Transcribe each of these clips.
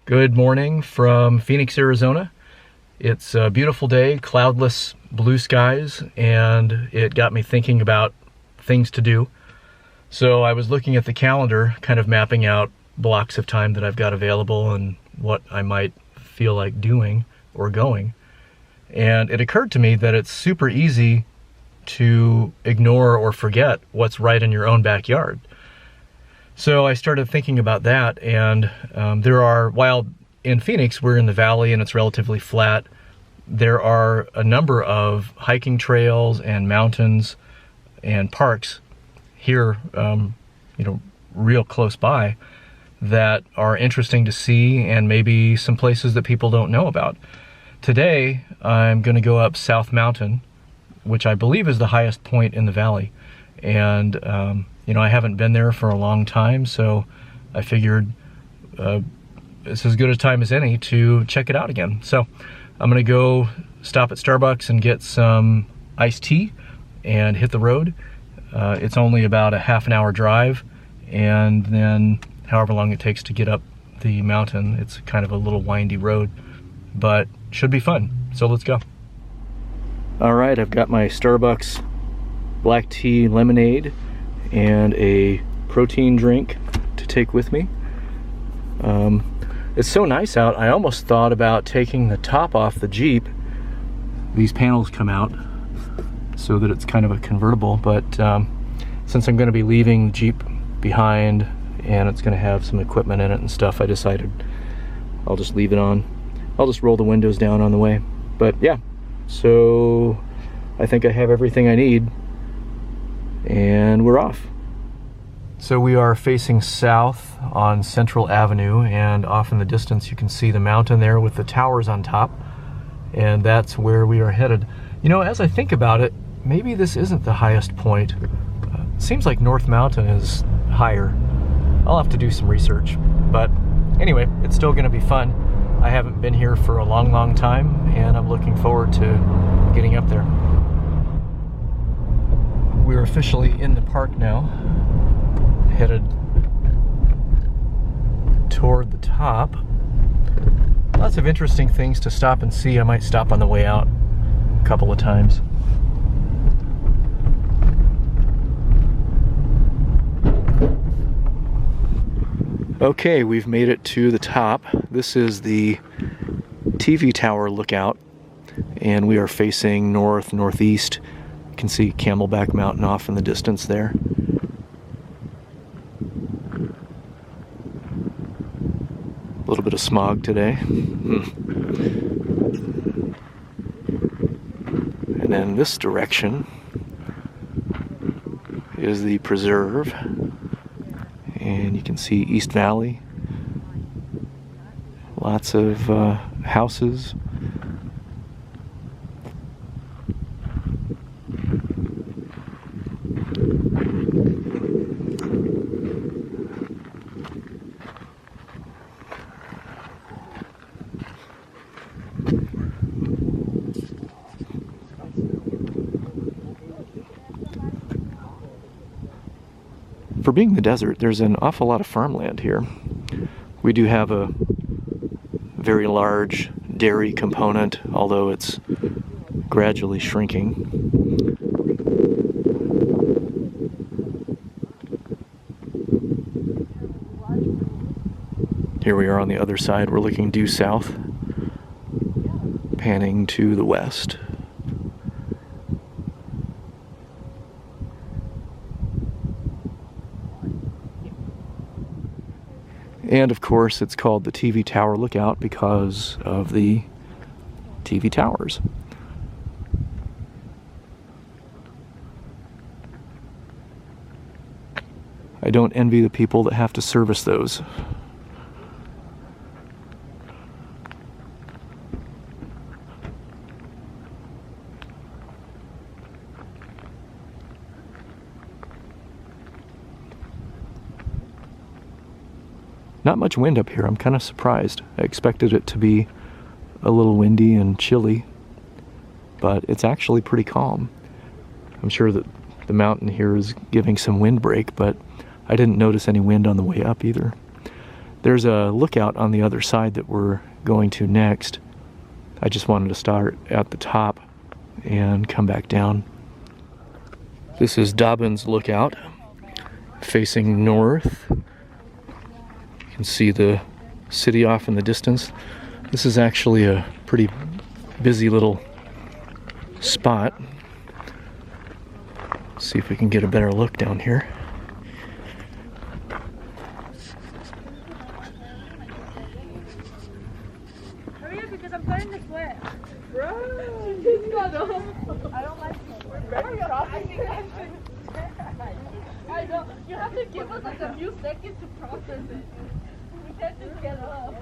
Good morning from Phoenix, Arizona. It's a beautiful day, cloudless blue skies, and it got me thinking about things to do. So I was looking at the calendar, kind of mapping out blocks of time that I've got available and what I might feel like doing or going. And it occurred to me that it's super easy to ignore or forget what's right in your own backyard. So I started thinking about that, and while in Phoenix we're in the valley and it's relatively flat, there are a number of hiking trails and mountains and parks here, real close by, that are interesting to see, and maybe some places that people don't know about. Today I'm going to go up South Mountain, which I believe is the highest point in the valley, and I haven't been there for a long time, so I figured it's as good a time as any to check it out again. So I'm gonna go stop at Starbucks and get some iced tea and hit the road. It's only about a half an hour drive, and then however long it takes to get up the mountain. It's kind of a little windy road, but should be fun. So let's go. All right, I've got my Starbucks black tea lemonade and a protein drink to take with me. It's so nice out, I almost thought about taking the top off the Jeep. These panels come out so that it's kind of a convertible, but since I'm going to be leaving the Jeep behind and it's going to have some equipment in it and stuff, I decided I'll just leave it on. I'll just roll the windows down on the way. But yeah, so I think I have everything I need, and we're off. So we are facing south on Central Avenue, and off in the distance you can see the mountain there with the towers on top, and that's where we are headed. As I think about it, maybe this isn't the highest point. Seems like North Mountain is higher. I'll have to do some research, but anyway, it's still going to be fun. I haven't been here for a long time, and I'm looking forward to getting up there. We're officially in the park now, headed toward the top. Lots of interesting things to stop and see. I might stop on the way out a couple of times. Okay, we've made it to the top. This is the TV tower lookout, and we are facing northeast. You can see Camelback Mountain off in the distance there. A little bit of smog today. And then this direction is the preserve, and you can see East Valley. Lots of houses. For being the desert, there's an awful lot of farmland here. We do have a very large dairy component, although it's gradually shrinking. Here we are on the other side. We're looking due south, panning to the west. And of course, it's called the TV Tower Lookout because of the TV towers. I don't envy the people that have to service those. Not much wind up here. I'm kind of surprised. I expected it to be a little windy and chilly, but it's actually pretty calm. I'm sure that the mountain here is giving some windbreak, but I didn't notice any wind on the way up either. There's a lookout on the other side that we're going to next. I just wanted to start at the top and come back down. This is Dobbin's Lookout, facing north. You can see the city off in the distance. This is actually a pretty busy little spot. Let's see if we can get a better look down here. Hurry up because I'm starting to sweat. Bro, she's got them. I don't like it. We're very crossing. I know. You have to give us like a few seconds to process it. We can't just get up.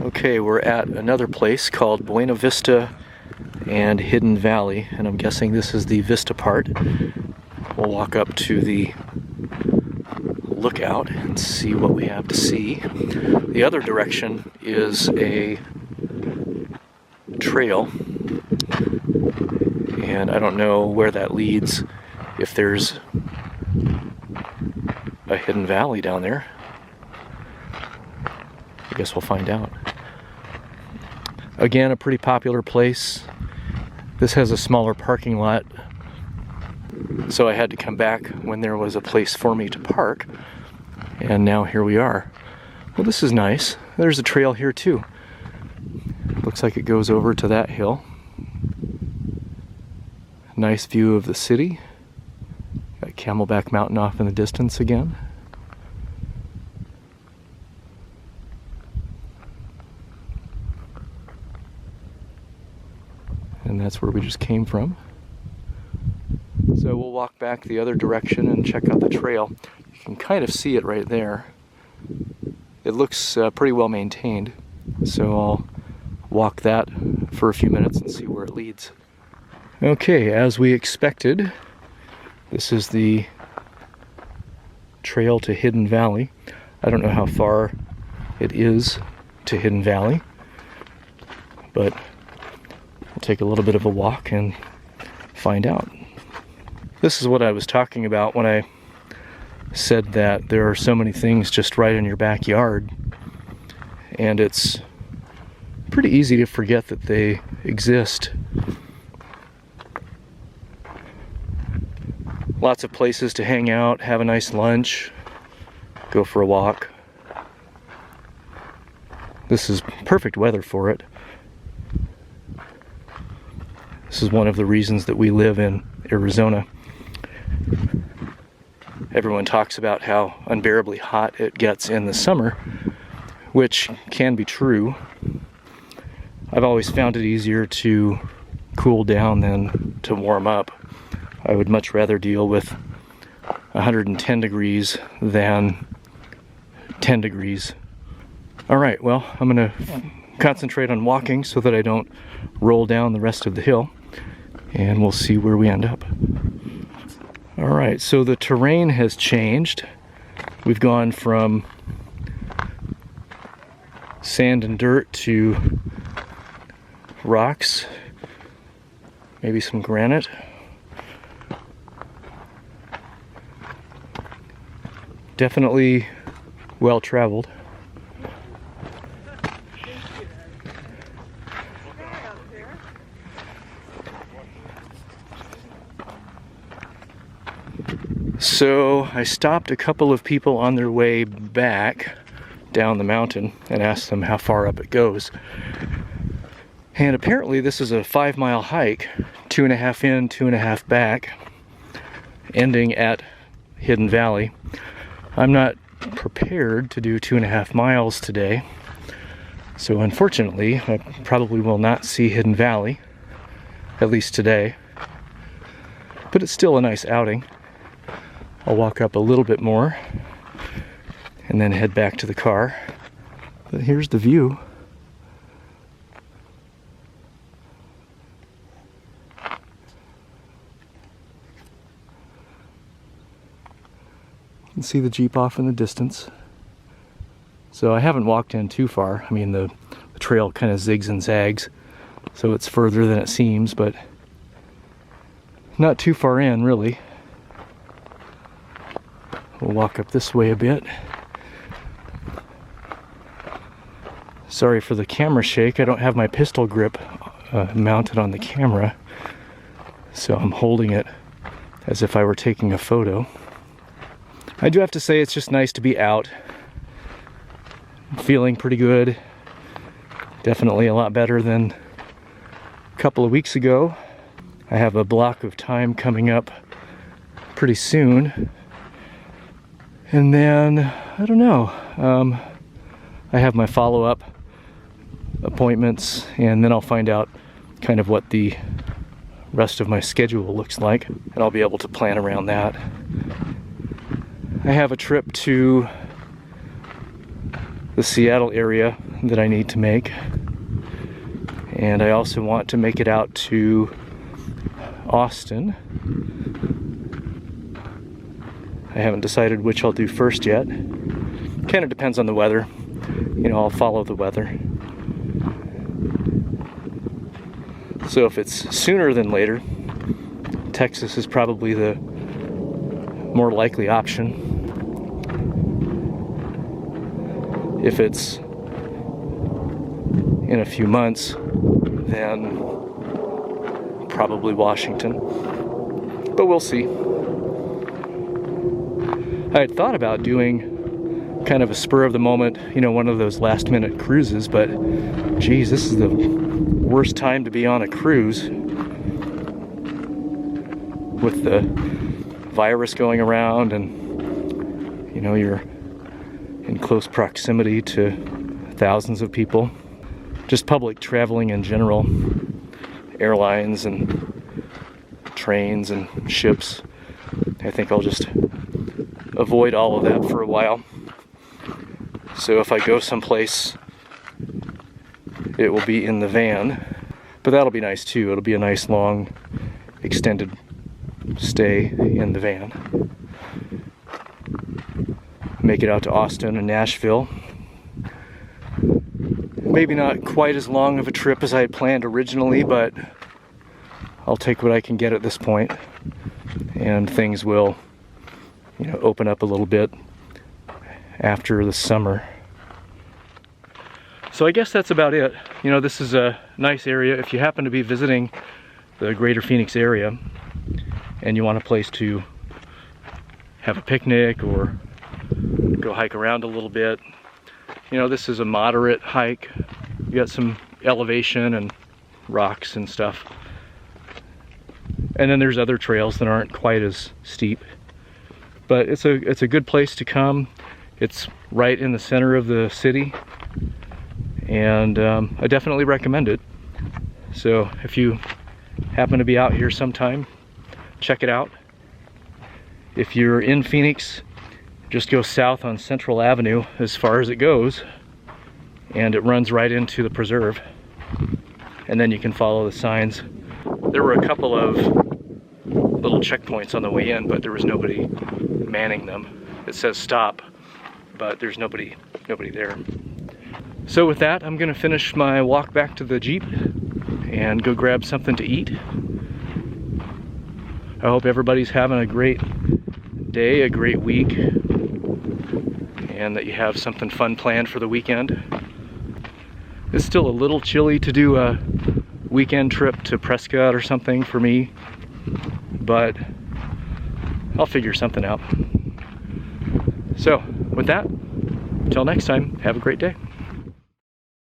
Okay, we're at another place called Buena Vista and Hidden Valley, and I'm guessing this is the Vista part. We'll walk up to the lookout and see what we have to see. The other direction is a trail, and I don't know where that leads, if there's a hidden valley down there. I guess we'll find out. Again, a pretty popular place. This has a smaller parking lot, so I had to come back when there was a place for me to park, and now here we are. Well, this is nice. There's a trail here too. Looks like it goes over to that hill. Nice view of the city. Got Camelback Mountain off in the distance again. And that's where we just came from. So we'll walk back the other direction and check out the trail. You can kind of see it right there. It looks pretty well maintained, so I'll walk that for a few minutes and see where it leads. Okay, as we expected, this is the trail to Hidden Valley. I don't know how far it is to Hidden Valley, but we'll take a little bit of a walk and find out. This is what I was talking about when I said that there are so many things just right in your backyard, and it's pretty easy to forget that they exist. Lots of places to hang out, have a nice lunch, go for a walk. This is perfect weather for it. This is one of the reasons that we live in Arizona. Everyone talks about how unbearably hot it gets in the summer, which can be true. I've always found it easier to cool down than to warm up. I would much rather deal with 110 degrees than 10 degrees. All right, well, I'm gonna concentrate on walking so that I don't roll down the rest of the hill, and we'll see where we end up. All right, so the terrain has changed. We've gone from sand and dirt to rocks, maybe some granite. Definitely well traveled. So I stopped a couple of people on their way back down the mountain and asked them how far up it goes. And apparently this is a 5-mile hike 2.5 in, 2.5 back, ending at Hidden Valley. I'm not prepared to do 2.5 miles today, so unfortunately I probably will not see Hidden Valley, at least today, but it's still a nice outing. I'll walk up a little bit more and then head back to the car. But here's the view. You can see the Jeep off in the distance. So I haven't walked in too far. I mean, the trail kind of zigs and zags, so it's further than it seems, but not too far in, really. We'll walk up this way a bit. Sorry for the camera shake. I don't have my pistol grip mounted on the camera, so I'm holding it as if I were taking a photo. I do have to say it's just nice to be out. I'm feeling pretty good. Definitely a lot better than a couple of weeks ago. I have a block of time coming up pretty soon. And then, I don't know, I have my follow-up appointments, and then I'll find out kind of what the rest of my schedule looks like, and I'll be able to plan around that. I have a trip to the Seattle area that I need to make, and I also want to make it out to Austin. I haven't decided which I'll do first yet. Kind of depends on the weather. You know, I'll follow the weather. So if it's sooner than later, Texas is probably the more likely option. If it's in a few months, then probably Washington. But we'll see. I had thought about doing kind of a spur of the moment, you know, one of those last minute cruises, but geez, this is the worst time to be on a cruise with the virus going around, and you know, you're in close proximity to thousands of people. Just public traveling in general, airlines and trains and ships. I think I'll just avoid all of that for a while. So if I go someplace, it will be in the van, but that'll be nice too. It'll be a nice long extended stay in the van. Make it out to Austin and Nashville. Maybe not quite as long of a trip as I had planned originally, but I'll take what I can get at this point, and things will, you know, open up a little bit after the summer. So I guess that's about it. You know, this is a nice area. If you happen to be visiting the greater Phoenix area and you want a place to have a picnic or go hike around a little bit, you know, this is a moderate hike. You got some elevation and rocks and stuff. And then there's other trails that aren't quite as steep. But it's a good place to come. It's right in the center of the city, and I definitely recommend it. So if you happen to be out here sometime, check it out. If you're in Phoenix, just go south on Central Avenue as far as it goes, and it runs right into the preserve, and then you can follow the signs. There were a couple of little checkpoints on the way in, but there was nobody manning them. It says stop, but there's nobody there. So with that, I'm gonna finish my walk back to the Jeep and go grab something to eat. I hope everybody's having a great day, a great week, and that you have something fun planned for the weekend. It's still a little chilly to do a weekend trip to Prescott or something for me, but I'll figure something out. So with that, until next time, have a great day.